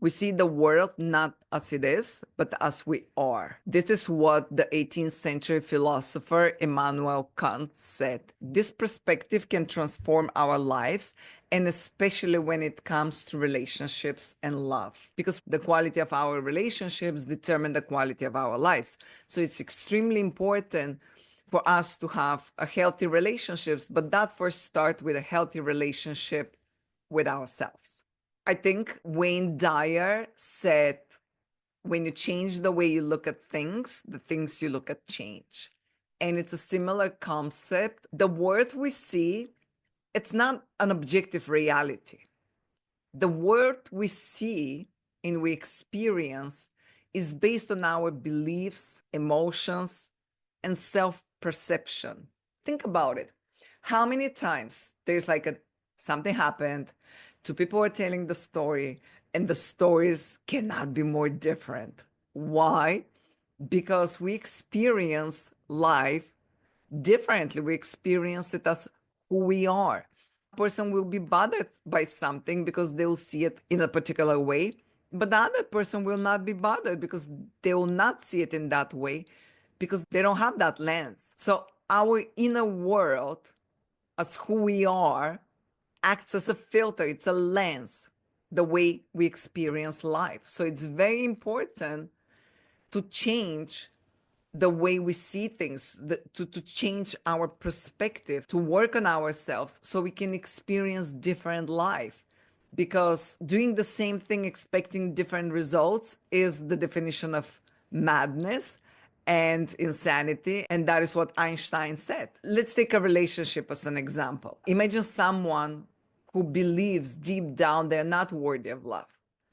We see the world not as it is, but as we are. This is what the 18th century philosopher Immanuel Kant said. This perspective can transform our lives, and especially when it comes to relationships and love, because the quality of our relationships determine the quality of our lives. So it's extremely important for us to have a healthy relationships, but that first start with a healthy relationship with ourselves. I think Wayne Dyer said, when you change the way you look at things, the things you look at change. And it's a similar concept. The world we see, it's not an objective reality. The world we see and we experience is based on our beliefs, emotions, and self-perception. Think about it. How many times there's like something happened, two people are telling the story, and the stories cannot be more different. Why? Because we experience life differently. We experience it as who we are. A person will be bothered by something because they'll see it in a particular way, but the other person will not be bothered because they will not see it in that way because they don't have that lens. So our inner world, as who we are, acts as a filter. It's a lens, the way we experience life. So it's very important to change the way we see things, to change our perspective, to work on ourselves so we can experience different life. Because doing the same thing, expecting different results, is the definition of madness and insanity. And that is what Einstein said. Let's take a relationship as an example. Imagine someone who believes deep down they're not worthy of love.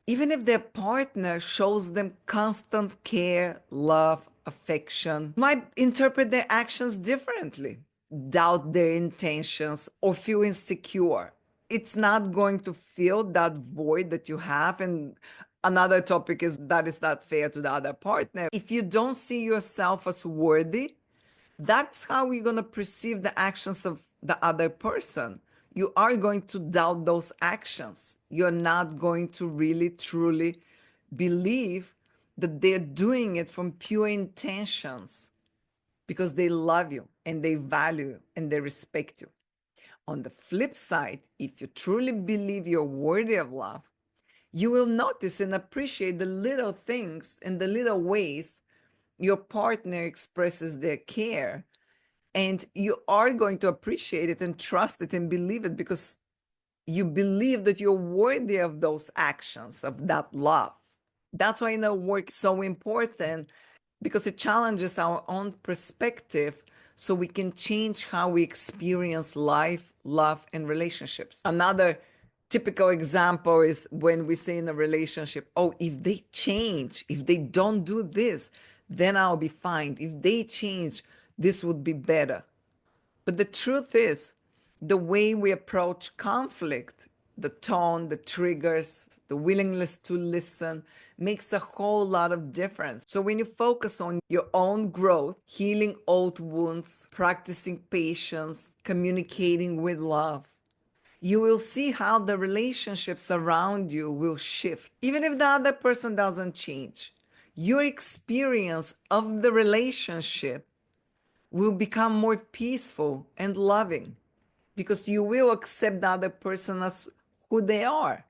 Even if their partner shows them constant care, love, affection, might interpret their actions differently, doubt their intentions, or feel insecure. It's not going to fill that void that you have. And another topic is that is not fair to the other partner. If you don't see yourself as worthy, that's how you're going to perceive the actions of the other person. You are going to doubt those actions. You're not going to really, truly believe that they're doing it from pure intentions because they love you and they value you and they respect you. On the flip side, if you truly believe you're worthy of love, you will notice and appreciate the little things and the little ways your partner expresses their care. And you are going to appreciate it and trust it and believe it because you believe that you're worthy of those actions, of that love. That's why inner work is so important, because it challenges our own perspective so we can change how we experience life, love, and relationships. Another typical example is when we say in a relationship, oh, if they change, if they don't do this, then I'll be fine. If they change, this would be better. But the truth is, the way we approach conflict, the tone, the triggers, the willingness to listen makes a whole lot of difference. So when you focus on your own growth, healing old wounds, practicing patience, communicating with love, you will see how the relationships around you will shift. Even if the other person doesn't change, your experience of the relationship will become more peaceful and loving because you will accept the other person as who they are.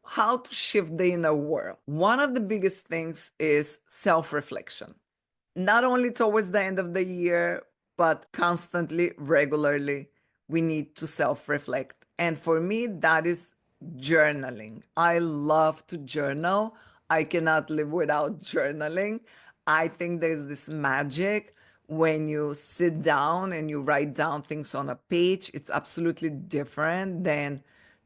How to shift the inner world? One of the biggest things is self-reflection. Not only towards the end of the year, but constantly, regularly, we need to self-reflect. And for me, that is journaling. I love to journal. I cannot live without journaling. I think there's this magic when you sit down and you write down things on a page. It's absolutely different than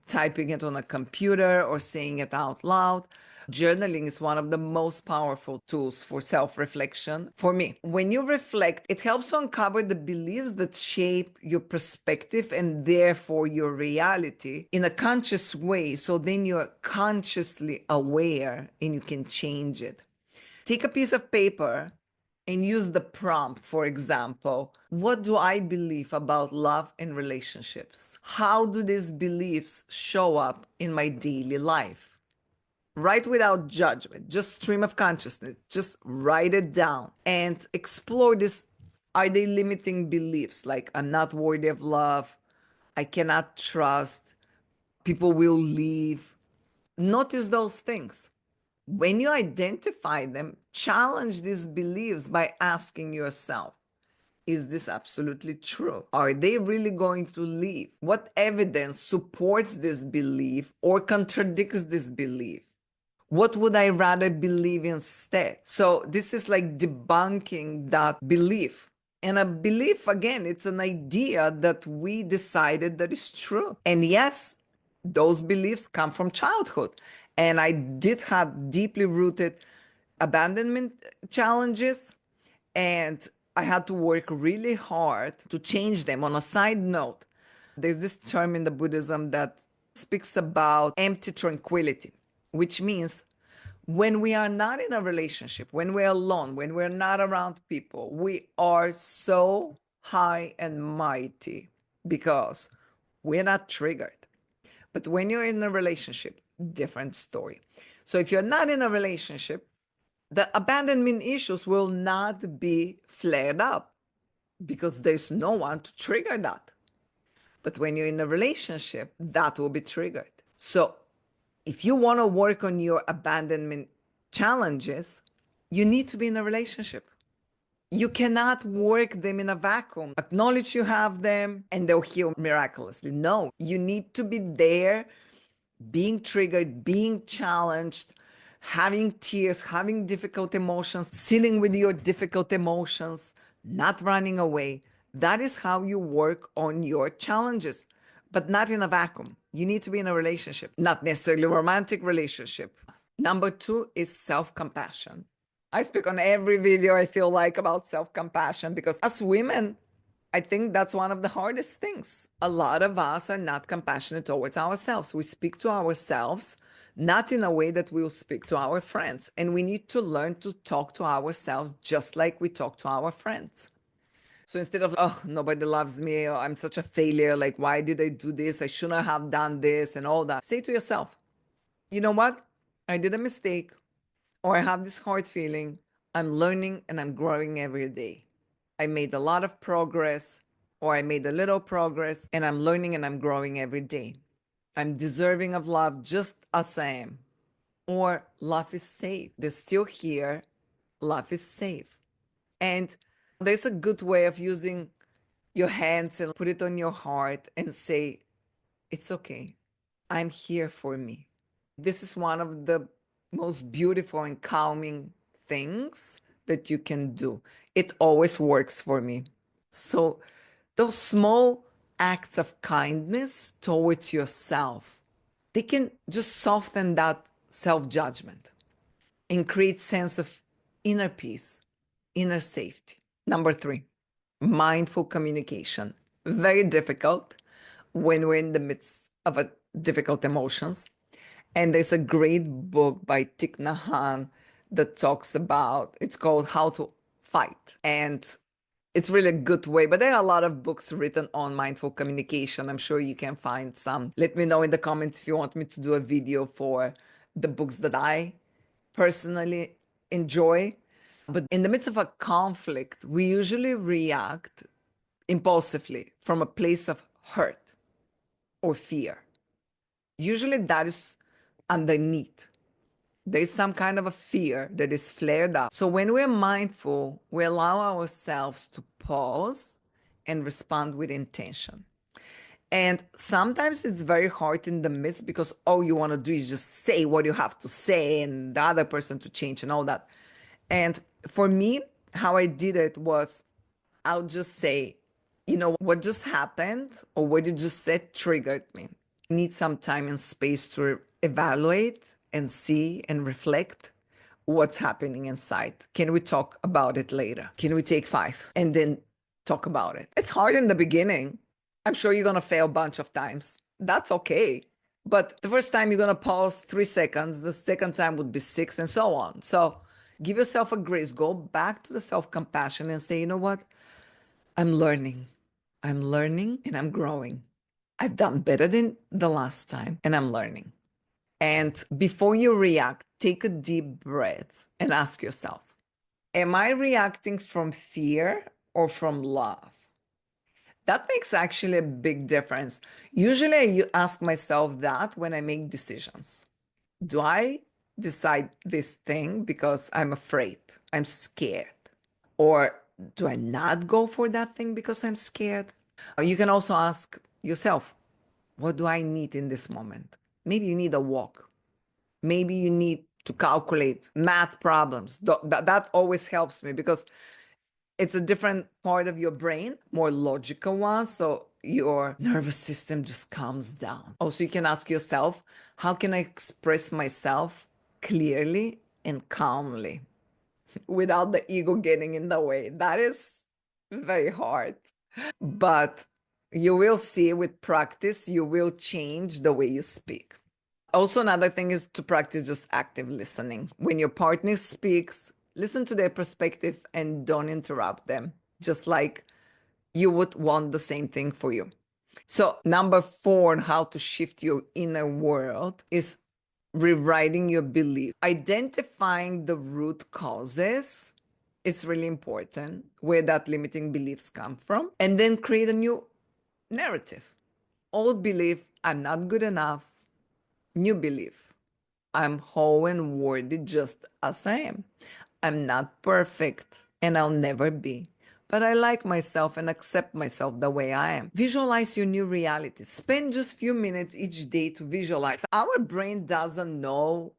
typing it on a computer or saying it out loud. Journaling is one of the most powerful tools for self-reflection for me. When you reflect, it helps to uncover the beliefs that shape your perspective and therefore your reality in a conscious way. So then you're consciously aware and you can change it. Take a piece of paper and use the prompt, for example, what do I believe about love and relationships? How do these beliefs show up in my daily life? Write without judgment, just stream of consciousness, just write it down and explore this. Are they limiting beliefs like I'm not worthy of love, I cannot trust, people will leave? Notice those things. When you identify them, challenge these beliefs by asking yourself, is this absolutely true? Are they really going to leave? What evidence supports this belief or contradicts this belief? What would I rather believe instead? So this is like debunking that belief. And a belief, again, it's an idea that we decided that is true. And yes, those beliefs come from childhood. And I did have deeply rooted abandonment challenges, and I had to work really hard to change them. On a side note, there's this term in the Buddhism that speaks about empty tranquility, which means when we are not in a relationship, when we're alone, when we're not around people, we are so high and mighty because we're not triggered. But when you're in a relationship, different story. So if you're not in a relationship, the abandonment issues will not be flared up because there's no one to trigger that. But when you're in a relationship, that will be triggered. So if you want to work on your abandonment challenges, you need to be in a relationship. You cannot work them in a vacuum. Acknowledge you have them and they'll heal miraculously. No, you need to be there, being triggered, being challenged, having tears, having difficult emotions, sitting with your difficult emotions, not running away. That is how you work on your challenges, but not in a vacuum. You need to be in a relationship, not necessarily a romantic relationship. Number two is self-compassion. I speak on every video, I feel like, about self-compassion because as women, I think that's one of the hardest things. A lot of us are not compassionate towards ourselves. We speak to ourselves not in a way that we'll speak to our friends. And we need to learn to talk to ourselves just like we talk to our friends. So instead of, oh, nobody loves me, or I'm such a failure, like, why did I do this? I shouldn't have done this and all that. Say to yourself, you know what? I did a mistake, or I have this hard feeling. I'm learning and I'm growing every day. I made a lot of progress, or I made a little progress, and I'm learning and I'm growing every day. I'm deserving of love just as I am. Or love is safe. They're still here. Love is safe. And there's a good way of using your hands and put it on your heart and say, it's okay. I'm here for me. This is one of the most beautiful and calming things that you can do. It always works for me. So, those small acts of kindness towards yourself, they can just soften that self-judgment and create sense of inner peace, inner safety. Number three, mindful communication. Very difficult when we're in the midst of a difficult emotions. And there's a great book by Thich Nhat Hanh that talks about, it's called How to Fight. And it's really a good way, but there are a lot of books written on mindful communication. I'm sure you can find some. Let me know in the comments if you want me to do a video for the books that I personally enjoy. But in the midst of a conflict, we usually react impulsively from a place of hurt or fear. Usually that is underneath. There's some kind of a fear that is flared up. So when we're mindful, we allow ourselves to pause and respond with intention. And sometimes it's very hard in the midst because all you want to do is just say what you have to say and the other person to change and all that. And for me, how I did it was I'll just say, you know, what just happened or what you just said triggered me. I need some time and space to evaluate and see and reflect what's happening inside. Can we talk about it later? Can we take 5 and then talk about it? It's hard in the beginning. I'm sure you're going to fail a bunch of times. That's okay. But the first time you're going to pause 3 seconds, the second time would be 6 and so on. So give yourself a grace. Go back to the self-compassion and say, you know what? I'm learning. I'm learning and I'm growing. I've done better than the last time and I'm learning. And before you react, take a deep breath and ask yourself, am I reacting from fear or from love? That makes actually a big difference. Usually, I ask myself that when I make decisions. Do I decide this thing because I'm afraid, I'm scared? Or do I not go for that thing because I'm scared? You can also ask yourself, what do I need in this moment? Maybe you need a walk. Maybe you need to calculate math problems. That always helps me because it's a different part of your brain, more logical one. So your nervous system just calms down. Also, you can ask yourself, how can I express myself clearly and calmly without the ego getting in the way? That is very hard. But you will see with practice, you will change the way you speak. Also, another thing is to practice just active listening. When your partner speaks, listen to their perspective and don't interrupt them, just like you would want the same thing for you. So, number 4 on how to shift your inner world is rewriting your belief. Identifying the root causes, it's really important where that limiting beliefs come from, and then create a new narrative. Old belief, I'm not good enough. New belief, I'm whole and worthy just as I am. I'm not perfect and I'll never be, but I like myself and accept myself the way I am. Visualize your new reality. Spend just few minutes each day to visualize. Our brain doesn't know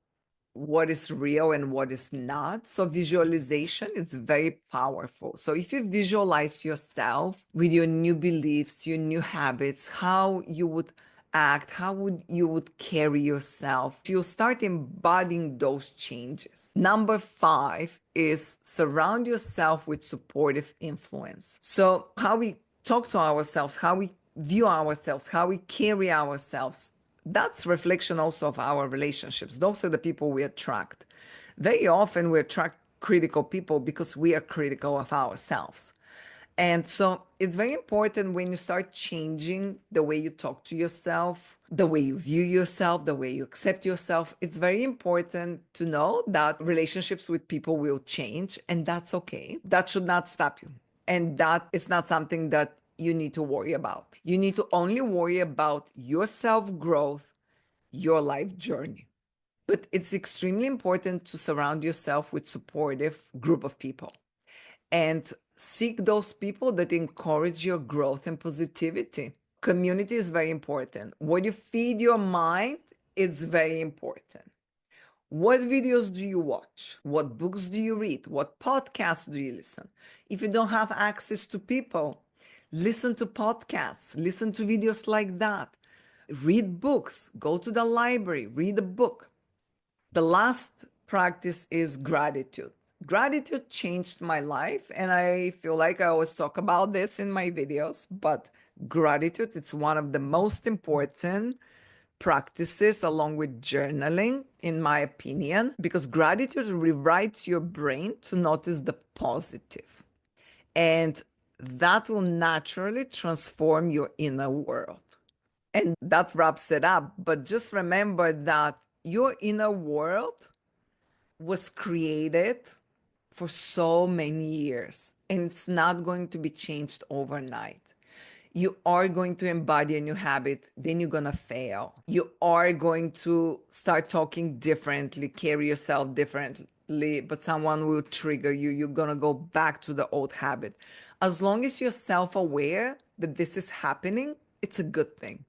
what is real and what is not. So visualization is very powerful. So if you visualize yourself with your new beliefs, your new habits, how you would act, how would you would carry yourself, you'll start embodying those changes. Number 5 is surround yourself with supportive influence. So how we talk to ourselves, how we view ourselves, how we carry ourselves, that's reflection also of our relationships. Those are the people we attract. Very often we attract critical people because we are critical of ourselves. And so it's very important when you start changing the way you talk to yourself, the way you view yourself, the way you accept yourself. It's very important to know that relationships with people will change, and that's okay. That should not stop you. And that is not something that you need to worry about. You need to only worry about your self growth, your life journey. But it's extremely important to surround yourself with supportive group of people and seek those people that encourage your growth and positivity. Community is very important. What you feed your mind, it's very important. What videos do you watch? What books do you read? What podcasts do you listen? If you don't have access to people, listen to podcasts, listen to videos like that. Read books, go to the library, read a book. The last practice is gratitude. Gratitude changed my life, and I feel like I always talk about this in my videos, but gratitude, it's one of the most important practices along with journaling, in my opinion, because gratitude rewrites your brain to notice the positive, and that will naturally transform your inner world. And that wraps it up. But just remember that your inner world was created for so many years, and it's not going to be changed overnight. You are going to embody a new habit, then you're going to fail. You are going to start talking differently, carry yourself differently, but someone will trigger you. You're going to go back to the old habit. As long as you're self aware that this is happening, it's a good thing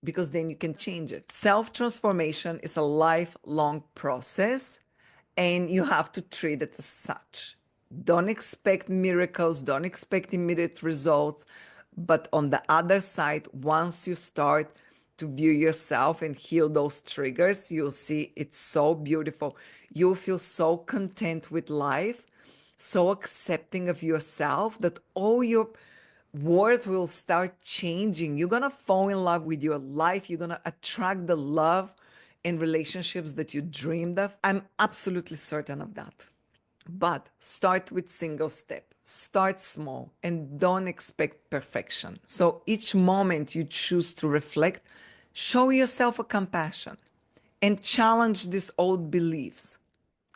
because then you can change it. Self transformation is a lifelong process, and you have to treat it as such. Don't expect miracles, don't expect immediate results. But on the other side, once you start to view yourself and heal those triggers, you'll see it's so beautiful. You'll feel so content with life, so accepting of yourself that all your worth will start changing. You're going to fall in love with your life. You're going to attract the love and relationships that you dreamed of. I'm absolutely certain of that. But start with single step. Start small and don't expect perfection. So each moment you choose to reflect, show yourself a compassion and challenge these old beliefs.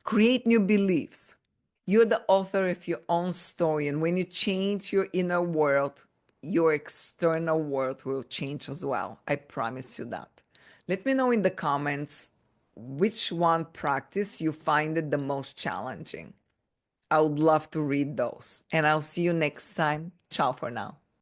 Create new beliefs. You're the author of your own story. And when you change your inner world, your external world will change as well. I promise you that. Let me know in the comments which one practice you find it the most challenging. I would love to read those. And I'll see you next time. Ciao for now.